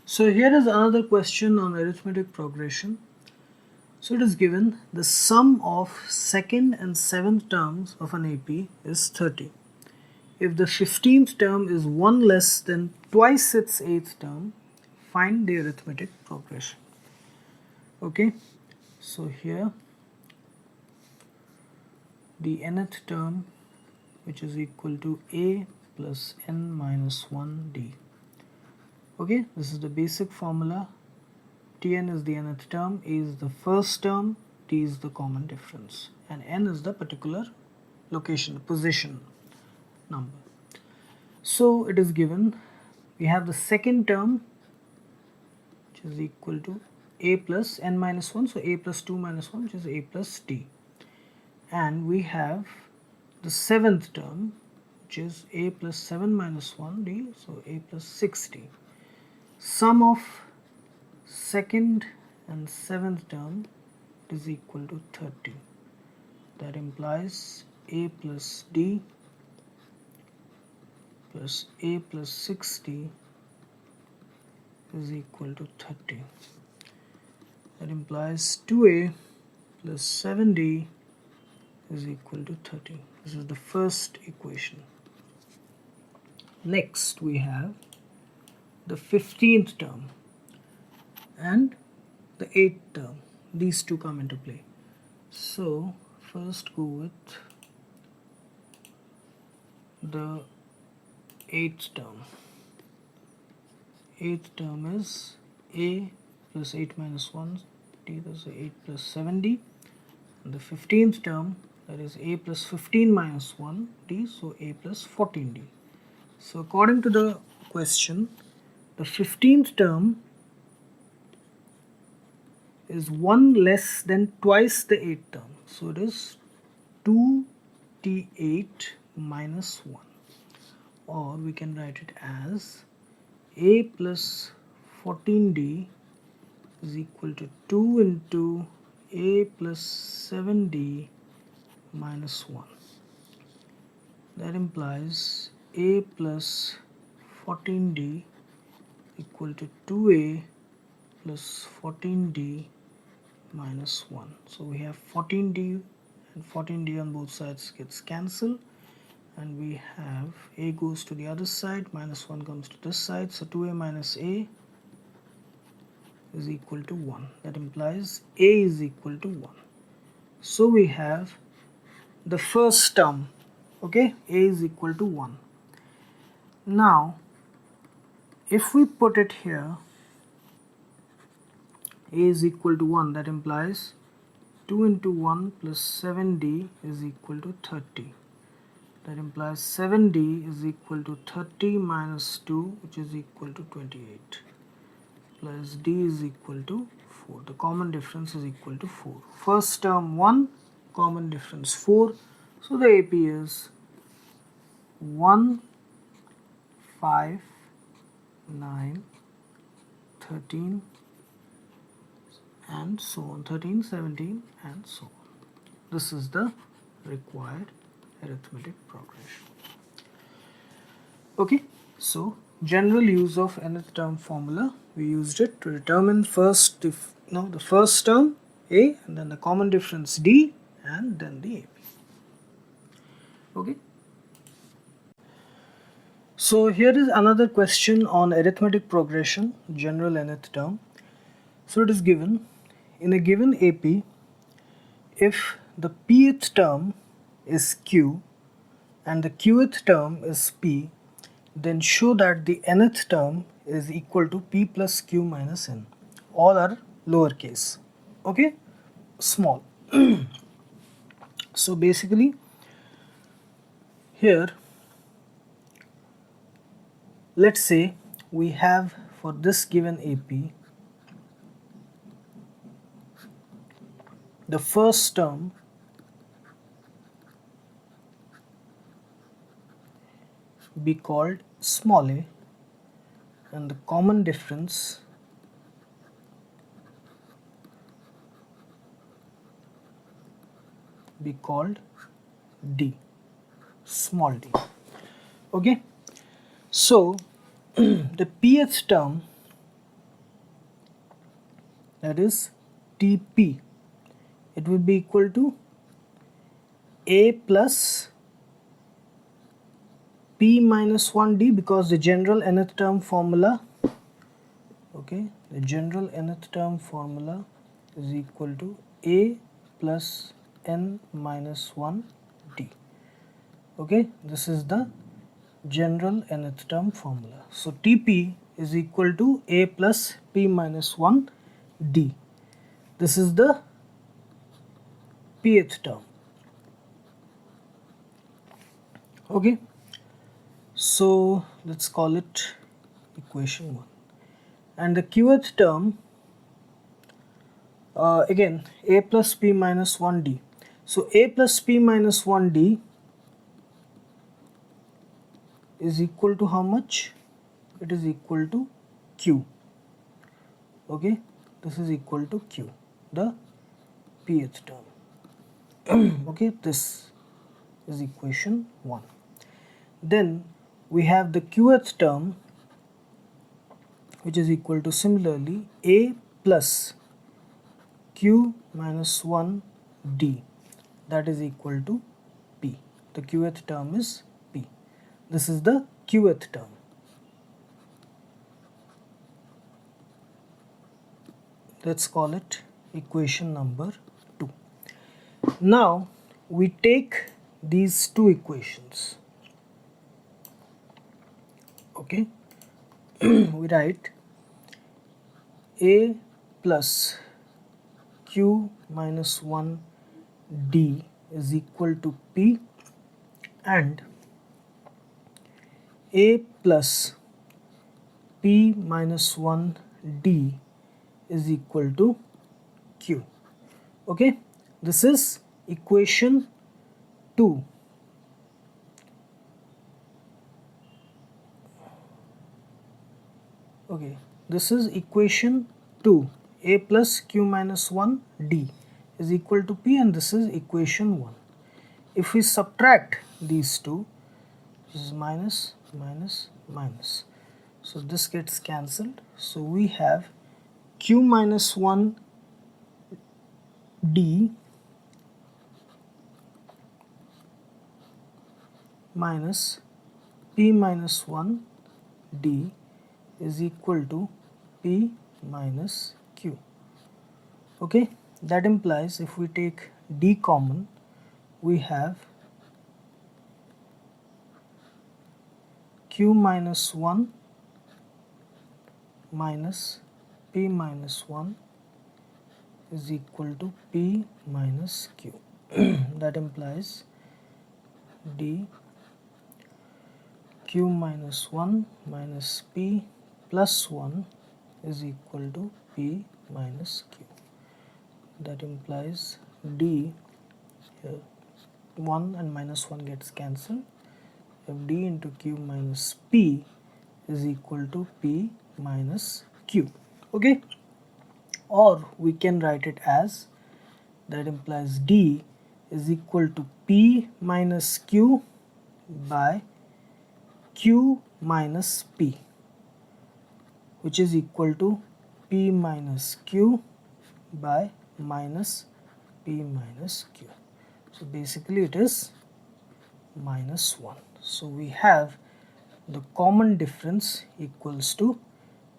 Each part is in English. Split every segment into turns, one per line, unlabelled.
So here is another question on arithmetic progression. So it is given the sum of second and seventh terms of an AP is 30. If the 15th term is 1 less than twice its 8th term, find the arithmetic progression. Okay, so here the nth term, which is equal to a plus n minus 1d. Okay, this is the basic formula. Tn is the nth term, a is the first term, d is the common difference, and n is the particular location, position number. So it is given, we have the second term, which is equal to a plus n minus 1, so a plus 2 minus 1, which is a plus d. And we have the seventh term, which is a plus 7 minus 1d, so a plus 6d. Sum of second and seventh term is equal to 30. That implies a plus d plus a plus 6d is equal to 30. That implies 2a plus 7d is equal to 30. This is the first equation. Next we have the 15th term and the 8th term. These two come into play. So first go with the 8th term. 8th term is a plus 8 minus 1 d, that's 8 plus 7d. And the 15th term, that is a plus 15 minus 1 d, so a plus 14d. So according to the question, the 15th term is 1 less than twice the 8th term. So it is 2t8 minus 1. Or we can write it as a plus 14d is equal to 2 into a plus 7d minus 1. That implies a plus 14d equal to 2a plus 14d minus 1. So we have 14d and 14d on both sides gets cancelled, and we have a goes to the other side, minus 1 comes to this side, so 2a minus a is equal to 1. That implies a is equal to 1. So we have the first term, okay, a is equal to 1. Now if we put it here, a is equal to 1, that implies 2 into 1 plus 7d is equal to 30. That implies 7d is equal to 30 minus 2, which is equal to 28, plus d is equal to 4. The common difference is equal to 4. First term 1, common difference 4. So the AP is 1, 5, 9, 13, and so on, 13, 17, and so on. This is the required arithmetic progression. Okay, so general use of nth term formula, we used it to determine first the first term a, and then the common difference d, and then the AP. Okay, so here is another question on arithmetic progression, general nth term. So it is given, in a given AP, if the pth term is q and the qth term is p, then show that the nth term is equal to p plus q minus n. All are lowercase, okay, small. So basically here, let's say we have for this given AP, the first term be called small a, and the common difference be called d, small d. Okay, so the pth term that is Tp. It will be equal to A plus P minus 1D, because the general nth term formula, okay, the general nth term formula is equal to A plus n minus 1D. Okay, this is the general nth term formula. So Tp is equal to A plus P minus 1D. This is the pth term. Okay, so let's call it equation 1. And the qth term, again A plus P minus 1D. So A plus P minus 1D is equal to how much? It is equal to Q. Okay, this is equal to Q, the pth term. Okay, this is equation 1. Then we have the qth term, which is equal to similarly A plus Q minus 1D, that is equal to P. The qth term is P. This is the qth term. Let's call it equation number 2. Now we take these two equations. Okay, we write A plus Q minus 1D is equal to P, and A plus P minus 1D is equal to Q. Okay, this is equation 2. Okay, this is equation 2. A plus Q minus 1D is equal to P, and this is equation 1. If we subtract these two, this is minus, minus, minus. So this gets cancelled. So we have Q minus 1D minus P minus 1D is equal to P minus Q. Okay, that implies if we take D common, we have Q minus 1 minus P minus 1 is equal to P minus Q. That implies D Q minus 1 minus P plus 1 is equal to P minus Q. That implies D, here 1 and minus 1 gets cancelled. D into Q minus P is equal to P minus Q. Okay, or we can write it as, that implies D is equal to P minus Q by Q minus P, which is equal to P minus Q by minus P minus Q. So basically it is minus 1. So we have the common difference equals to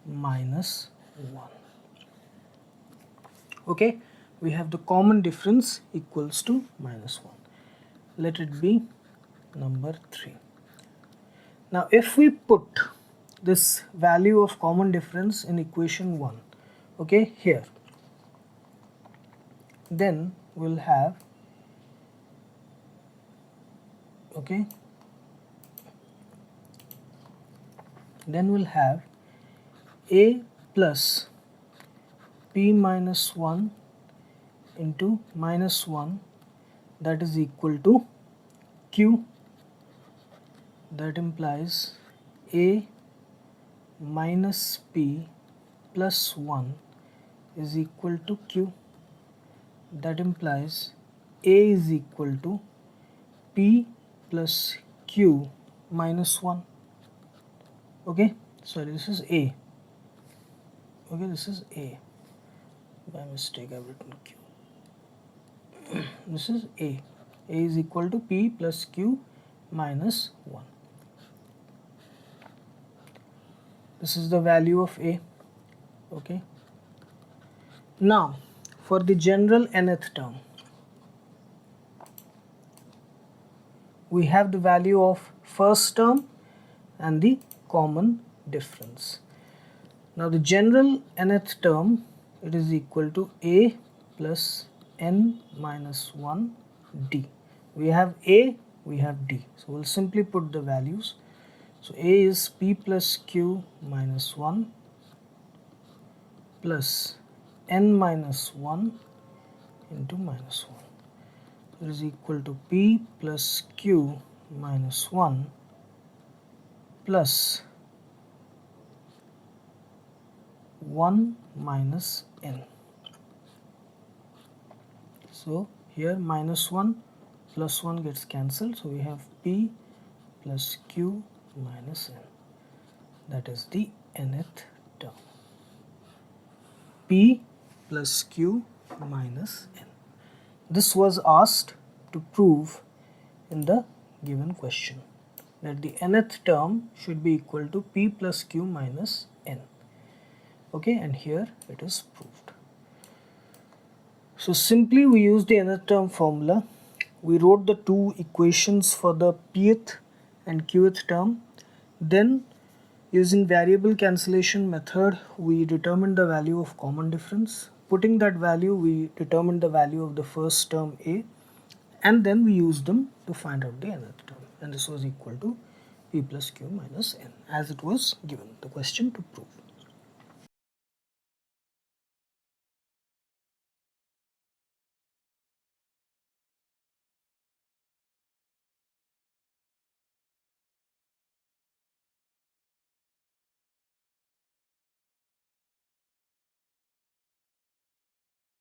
minus 1. Okay, we have the common difference equals to minus 1. Let it be number 3. Now if we put this value of common difference in equation 1, okay, here, then we'll have, okay, then we'll have A plus P minus 1 into minus 1, that is equal to Q. That implies A minus P plus 1 is equal to Q. That implies A is equal to P plus Q minus 1. Okay, sorry, this is A. Okay, this is A. By mistake I've written Q. This is A. A is equal to P plus Q minus 1. This is the value of A. Okay. Now for the general nth term, we have the value of first term and the common difference. Now the general nth term, it is equal to A plus n minus 1 d. We have A, we have d. So we'll simply put the values. So A is P plus Q minus 1 plus n minus 1 into minus 1. It is equal to P plus Q minus 1 plus 1 minus n. So here minus 1 plus 1 gets cancelled, so we have P plus Q minus n. That is the nth term. P plus Q minus n. This was asked to prove in the given question, that the nth term should be equal to P plus Q minus n. Okay, and here it is proved. So simply we use the nth term formula. We wrote the two equations for the pth and qth term. Then using variable cancellation method, we determined the value of common difference. Putting that value, we determined the value of the first term A, and then we used them to find out the nth term, and this was equal to P plus Q minus n, as it was given the question to prove.